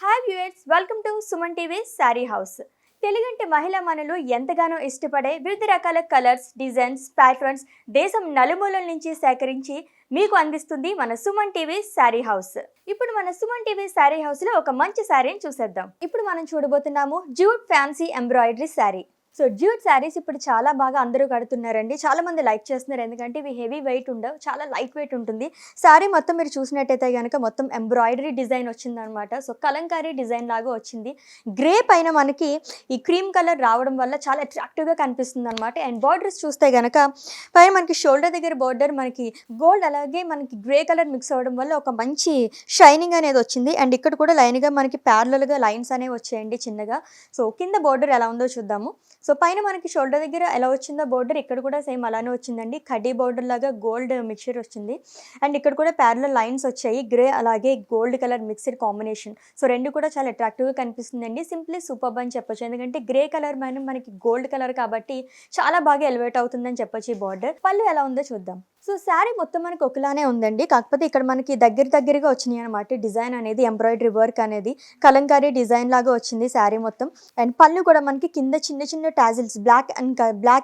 Hi viewers, welcome to SumanTv Saree house. తెలుగంటి మహిళా మనులు ఎంతగానో ఇష్టపడే వివిధ రకాల కలర్స్, డిజైన్స్, ప్యాటర్న్స్ దేశం నలుమూలల నుంచి సేకరించి మీకు అందిస్తుంది మన SumanTv Saree హౌస్. ఇప్పుడు మన SumanTv Saree హౌస్ లో ఒక మంచి శారీని చూసేద్దాం. ఇప్పుడు మనం చూడబోతున్నాము jute fancy embroidery sari. So jute saris ఇప్పుడు చాలా బాగా అందరూ కడుతున్నారండి. చాలా మంది లైక్ చేస్తున్నారు, ఎందుకంటే ఇవి హెవీ వెయిట్ ఉండవు, చాలా లైట్ వెయిట్ ఉంటుంది. శారీ మొత్తం మీరు చూసినట్టయితే కనుక మొత్తం ఎంబ్రాయిడరీ డిజైన్ వచ్చిందనమాట. సో కలంకారీ డిజైన్ లాగా వచ్చింది. గ్రే పైన మనకి ఈ క్రీమ్ కలర్ రావడం వల్ల చాలా అట్రాక్టివ్గా కనిపిస్తుంది అనమాట. అండ్ బార్డర్స్ చూస్తే కనుక పైన మనకి షోల్డర్ దగ్గర బార్డర్ మనకి గోల్డ్, అలాగే మనకి గ్రే కలర్ మిక్స్ అవ్వడం వల్ల ఒక మంచి షైనింగ్ అనేది వచ్చింది. అండ్ ఇక్కడ కూడా లైన్గా మనకి ప్యారలల్గా లైన్స్ అనేవి వచ్చాయండి చిన్నగా. సో కింద బార్డర్ ఎలా ఉందో చూద్దాము. సో పైన మనకి షోల్డర్ దగ్గర ఎలా వచ్చిందో బోర్డర్ ఇక్కడ కూడా సేమ్ అలానే వచ్చిందండి. కడ్డీ బోర్డర్ లాగా గోల్డ్ మిక్చర్ వచ్చింది. అండ్ ఇక్కడ కూడా ప్యారలల్ లైన్స్ వచ్చాయి, గ్రే అలాగే gold colour mixed combination. So రెండు కూడా చాలా అట్రాక్టివ్గా కనిపిస్తుందండి. సింప్లీ సూపర్బ్ అని చెప్పొచ్చు, ఎందుకంటే గ్రే కలర్ పైన మనకి గోల్డ్ కలర్ కాబట్టి చాలా బాగా ఎలివేట్ అవుతుందని చెప్పొచ్చు. ఈ బార్డర్ పళ్ళు ఎలా ఉందో చూద్దాం. సో శారీ మొత్తం మనకి ఒకలానే ఉందండి, కాకపోతే ఇక్కడ మనకి దగ్గరగా వచ్చినాయి అనమాట. డిజైన్ అనేది ఎంబ్రాయిడరీ వర్క్ అనేది కలంకారీ డిజైన్ లాగా వచ్చింది శారీ మొత్తం. అండ్ పళ్ళు కూడా మనకి కింద చిన్న చిన్న tassels black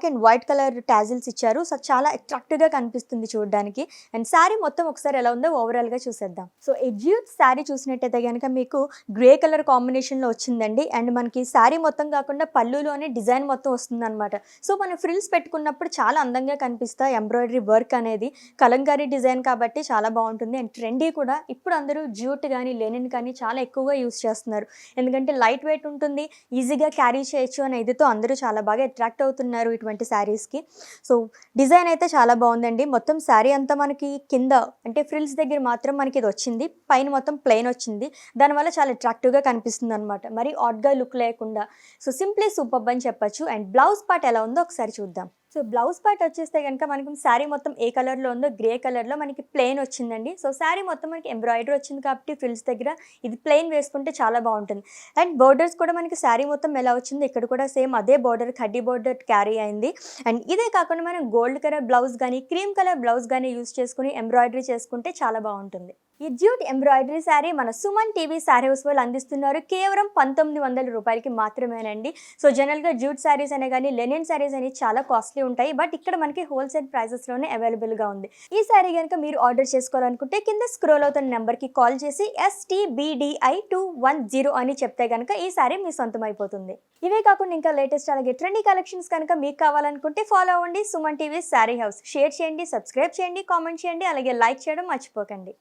and white colour tassels ఇచ్చారు. సో చాలా అట్రాక్టివ్గా కనిపిస్తుంది చూడడానికి. అండ్ శారీ మొత్తం ఒకసారి ఎలా ఉందో ఓవరాల్గా చూసేద్దాం. సో ఈ జ్యూట్ శారీ చూసినట్టయితే కనుక మీకు గ్రే కలర్ కాంబినేషన్లో వచ్చిందండి. అండ్ మనకి శారీ మొత్తం కాకుండా పళ్ళులోనే డిజైన్ మొత్తం వస్తుంది అనమాట. సో మనం ఫ్రిల్స్ పెట్టుకున్నప్పుడు చాలా అందంగా కనిపిస్తాయి. ఎంబ్రాయిడరీ వర్క్ అనేది కలంకారీ డిజైన్ కాబట్టి చాలా బాగుంటుంది. అండ్ ట్రెండీ కూడా. ఇప్పుడు అందరూ జ్యూట్ కానీ లెనిన్ కానీ చాలా ఎక్కువగా యూస్ చేస్తున్నారు, ఎందుకంటే లైట్ వెయిట్ ఉంటుంది, ఈజీగా క్యారీ చేయొచ్చు అనే ఇదితో అందరూ చాలా బాగా అట్రాక్ట్ అవుతున్నారు ఇటువంటి శారీస్కి. సో డిజైన్ అయితే చాలా బాగుందండి. మొత్తం శారీ అంతా మనకి కింద అంటే ఫ్రిల్స్ దగ్గర మాత్రం మనకి ఇది వచ్చింది, పైన మొత్తం ప్లెయిన్ వచ్చింది. దానివల్ల చాలా అట్రాక్టివ్గా కనిపిస్తుంది అనమాట, మరి ఆడ్గా లుక్ లేకుండా. సో సింప్లీ సూపర్బ్ అని చెప్పొచ్చు. అండ్ బ్లౌజ్ పార్ట్ ఎలా ఉందో ఒకసారి చూద్దాం. సో బ్లౌజ్ పార్ట్ వచ్చేస్తే కనుక మనకి శారీ మొత్తం ఏ కలర్లో ఉందో గ్రే కలర్లో మనకి ప్లెయిన్ వచ్చిందండి. సో శారీ మొత్తం మనకి ఎంబ్రాయిడరీ వచ్చింది కాబట్టి ఫ్రిల్స్ దగ్గర ఇది ప్లెయిన్ వేసుకుంటే చాలా బాగుంటుంది. అండ్ బోర్డర్స్ కూడా మనకి శారీ మొత్తం ఎలా వచ్చింది, ఇక్కడ కూడా సేమ్ అదే బోర్డర్ కడ్డీ బోర్డర్ క్యారీ అయింది. అండ్ ఇదే కాకుండా మనం గోల్డ్ కలర్ బ్లౌజ్ కానీ క్రీమ్ కలర్ బ్లౌజ్ కానీ యూస్ చేసుకుని ఎంబ్రాయిడరీ చేసుకుంటే చాలా బాగుంటుంది. ఈ జ్యూట్ ఎంబ్రాయిడరీ శారీ మన SumanTv Saree హౌస్ వాళ్ళు అందిస్తున్నారు కేవలం 1900 రూపాయలకి మాత్రమేనండి. సో జనరల్గా జ్యూట్ శారీస్ అనే కానీ లెనిన్ శారీస్ అనేవి చాలా కాస్ట్లీ ఉంటాయి, బట్ ఇక్కడ మనకి హోల్సేల్ ప్రైజెస్లోనే అవైలబుల్గా ఉంది. ఈ శారీ కనుక మీరు ఆర్డర్ చేసుకోవాలనుకుంటే కింద స్క్రోల్ అవుతున్న నెంబర్కి కాల్ చేసి STBDI210 అని చెప్తే కనుక ఈ శారీ మీ సొంతం అయిపోతుంది. ఇవే కాకుండా ఇంకా లేటెస్ట్ అలాగే ట్రెండీ కలెక్షన్స్ కనుక మీకు కావాలనుకుంటే ఫాలో అవ్వండి SumanTv Saree హౌస్. షేర్ చేయండి, సబ్స్క్రైబ్ చేయండి, కామెంట్ చేయండి, అలాగే లైక్ చేయడం మర్చిపోకండి.